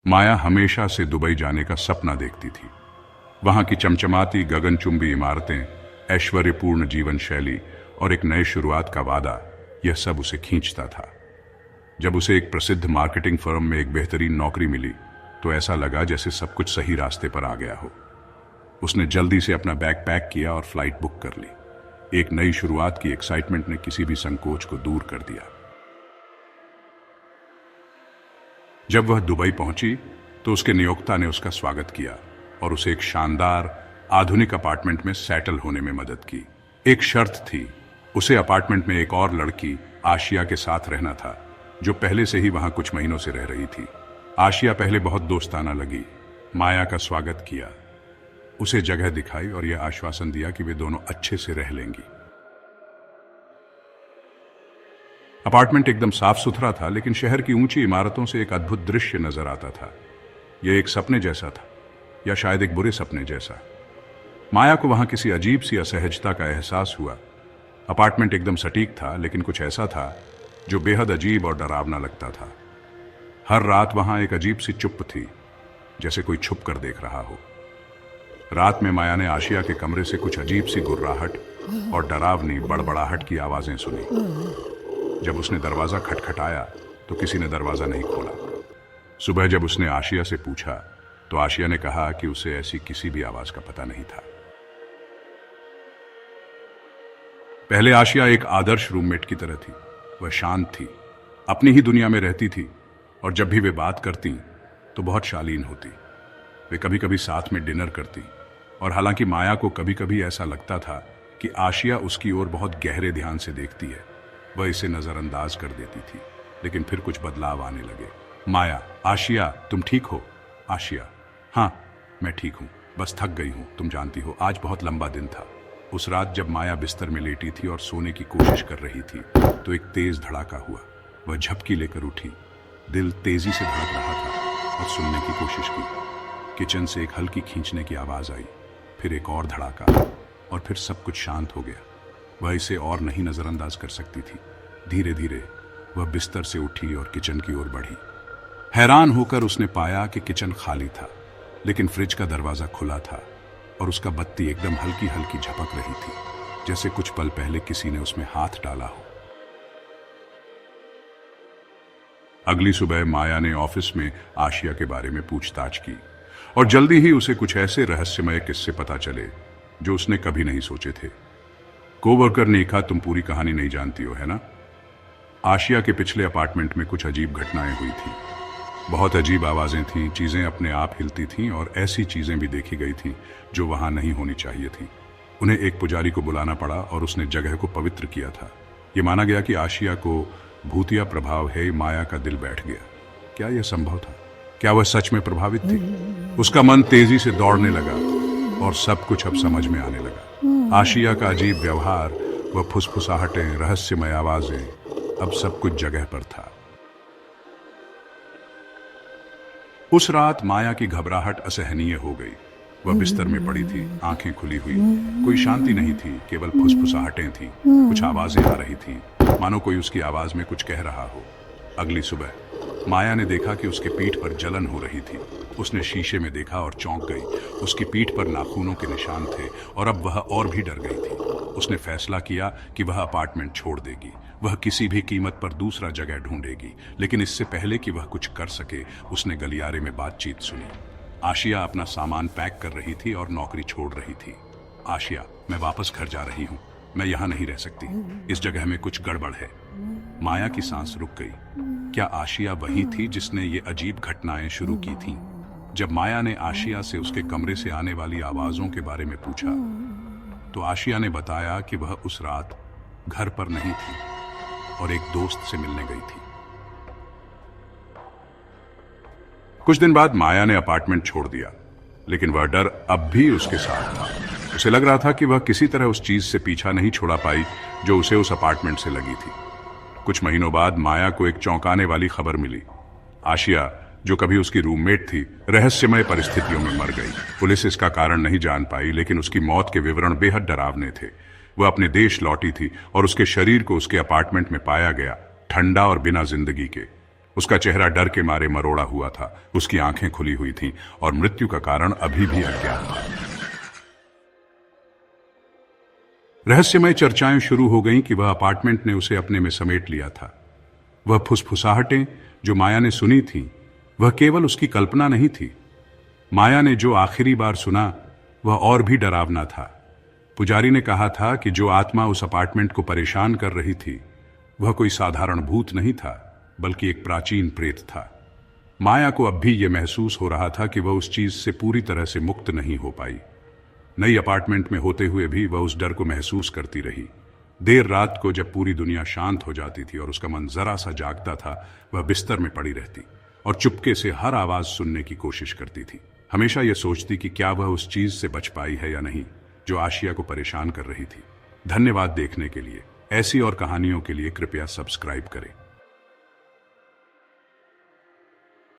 माया हमेशा से दुबई जाने का सपना देखती थी। वहां की चमचमाती गगनचुंबी इमारतें, ऐश्वर्यपूर्ण जीवन शैली और एक नए शुरुआत का वादा, यह सब उसे खींचता था। जब उसे एक प्रसिद्ध मार्केटिंग फर्म में एक बेहतरीन नौकरी मिली तो ऐसा लगा जैसे सब कुछ सही रास्ते पर आ गया हो। उसने जल्दी से अपना बैग पैक किया और फ्लाइट बुक कर ली। एक नई शुरुआत की एक्साइटमेंट ने किसी भी संकोच को दूर कर दिया। जब वह दुबई पहुंची तो उसके नियोक्ता ने उसका स्वागत किया और उसे एक शानदार आधुनिक अपार्टमेंट में सेटल होने में मदद की। एक शर्त थी, उसे अपार्टमेंट में एक और लड़की आशिया के साथ रहना था, जो पहले से ही वहां कुछ महीनों से रह रही थी। आशिया पहले बहुत दोस्ताना लगी, माया का स्वागत किया, उसे जगह दिखाई और यह आश्वासन दिया कि वे दोनों अच्छे से रह लेंगी। अपार्टमेंट एकदम साफ सुथरा था, लेकिन शहर की ऊंची इमारतों से एक अद्भुत दृश्य नजर आता था। यह एक सपने जैसा था, या शायद एक बुरे सपने जैसा। माया को वहां किसी अजीब सी असहजता का एहसास हुआ। अपार्टमेंट एकदम सटीक था, लेकिन कुछ ऐसा था जो बेहद अजीब और डरावना लगता था। हर रात वहां एक अजीब सी चुप्प थी, जैसे कोई छुप कर देख रहा हो। रात में माया ने आशिया के कमरे से कुछ अजीब सी गुर्राहट और डरावनी बड़बड़ाहट की आवाजें सुनी। जब उसने दरवाजा खटखटाया तो किसी ने दरवाजा नहीं खोला। सुबह जब उसने आशिया से पूछा तो आशिया ने कहा कि उसे ऐसी किसी भी आवाज का पता नहीं था। पहले आशिया एक आदर्श रूममेट की तरह थी। वह शांत थी, अपनी ही दुनिया में रहती थी, और जब भी वे बात करती तो बहुत शालीन होती। वे कभी कभी साथ में डिनर करती, और हालांकि माया को कभी कभी ऐसा लगता था कि आशिया उसकी ओर बहुत गहरे ध्यान से देखती है, वह इसे नजरअंदाज कर देती थी। लेकिन फिर कुछ बदलाव आने लगे। माया, आशिया तुम ठीक हो? आशिया, हाँ मैं ठीक हूं, बस थक गई हूं, तुम जानती हो आज बहुत लंबा दिन था। उस रात जब माया बिस्तर में लेटी थी और सोने की कोशिश कर रही थी तो एक तेज धड़ाका हुआ। वह झपकी लेकर उठी, दिल तेजी से धड़क रहा था, और सुनने की कोशिश की। किचन से एक हल्की खींचने की आवाज आई, फिर एक और धड़ाका, और फिर सब कुछ शांत हो गया। वह इसे और नहीं नजरअंदाज कर सकती थी। धीरे धीरे वह बिस्तर से उठी और किचन की ओर बढ़ी। हैरान होकर उसने पाया कि किचन खाली था, लेकिन फ्रिज का दरवाजा खुला था और उसका बत्ती एकदम हल्की हल्की झपक रही थी, जैसे कुछ पल पहले किसी ने उसमें हाथ डाला हो। अगली सुबह माया ने ऑफिस में आशिया के बारे में पूछताछ की, और जल्दी ही उसे कुछ ऐसे रहस्यमय किस्से पता चले जो उसने कभी नहीं सोचे थे। कोवर्कर ने कहा, तुम पूरी कहानी नहीं जानती हो, है ना? आशिया के पिछले अपार्टमेंट में कुछ अजीब घटनाएं हुई थी। बहुत अजीब आवाजें थीं, चीजें अपने आप हिलती थीं, और ऐसी चीजें भी देखी गई थीं जो वहां नहीं होनी चाहिए थी। उन्हें एक पुजारी को बुलाना पड़ा और उसने जगह को पवित्र किया था। यह माना गया कि आशिया को भूतिया प्रभाव है। माया का दिल बैठ गया। क्या यह संभव था? क्या वह सच में प्रभावित थी? उसका मन तेजी से दौड़ने लगा और सब कुछ अब समझ में आने लगा। आशिया का अजीब व्यवहार, वह फुसफुसाहटें, रहस्यमय आवाजें, अब सब कुछ जगह पर था। उस रात माया की घबराहट असहनीय हो गई। वह बिस्तर में पड़ी थी, आंखें खुली हुई। कोई शांति नहीं थी, केवल फुसफुसाहटें थीं। कुछ आवाजें आ रही थीं, मानो कोई उसकी आवाज में कुछ कह रहा हो। अगली सुबह माया ने देखा कि उसके पीठ पर जलन हो रही थी। उसने शीशे में देखा और चौंक गई। उसकी पीठ पर नाखूनों के निशान थे, और अब वह और भी डर गई थी। उसने फैसला किया कि वह अपार्टमेंट छोड़ देगी। वह किसी भी कीमत पर दूसरा जगह ढूंढेगी। लेकिन इससे पहले कि वह कुछ कर सके, उसने गलियारे में बातचीत सुनी। आशिया अपना सामान पैक कर रही थी और नौकरी छोड़ रही थी। आशिया, मैं वापस घर जा रही हूँ, मैं यहाँ नहीं रह सकती, इस जगह में कुछ गड़बड़ है। माया की सांस रुक गई। क्या आशिया वही थी जिसने ये अजीब घटनाएं शुरू की थीं? जब माया ने आशिया से उसके कमरे से आने वाली आवाजों के बारे में पूछा तो आशिया ने बताया कि वह उस रात घर पर नहीं थी और एक दोस्त से मिलने गई थी। कुछ दिन बाद माया ने अपार्टमेंट छोड़ दिया, लेकिन वह डर अब भी उसके साथ था। उसे लग रहा था कि वह किसी तरह उस चीज से पीछा नहीं छुड़ा पाई जो उसे उस अपार्टमेंट से लगी थी। कुछ महीनों बाद माया को एक चौंकाने वाली खबर मिली। आशिया, जो कभी उसकी रूममेट थी, रहस्यमय परिस्थितियों में मर गई। पुलिस इसका कारण नहीं जान पाई, लेकिन उसकी मौत के विवरण बेहद डरावने थे। वह अपने देश लौटी थी और उसके शरीर को उसके अपार्टमेंट में पाया गया, ठंडा और बिना जिंदगी के। उसका चेहरा डर के मारे मरोड़ा हुआ था, उसकी आंखें खुली हुई थीं और मृत्यु का कारण अभी भी अज्ञात था। रहस्यमय चर्चाएं शुरू हो गईं कि वह अपार्टमेंट ने उसे अपने में समेट लिया था। वह फुसफुसाहटें जो माया ने सुनी थीं, वह केवल उसकी कल्पना नहीं थी। माया ने जो आखिरी बार सुना वह और भी डरावना था। पुजारी ने कहा था कि जो आत्मा उस अपार्टमेंट को परेशान कर रही थी वह कोई साधारण भूत नहीं था, बल्कि एक प्राचीन प्रेत था। माया को अब भी यह महसूस हो रहा था कि वह उस चीज से पूरी तरह से मुक्त नहीं हो पाई। नई अपार्टमेंट में होते हुए भी वह उस डर को महसूस करती रही। देर रात को जब पूरी दुनिया शांत हो जाती थी और उसका मन जरा सा जागता था, वह बिस्तर में पड़ी रहती और चुपके से हर आवाज सुनने की कोशिश करती थी। हमेशा यह सोचती कि क्या वह उस चीज से बच पाई है या नहीं जो आशिया को परेशान कर रही थी। धन्यवाद देखने के लिए। ऐसी और कहानियों के लिए कृपया सब्सक्राइब करें।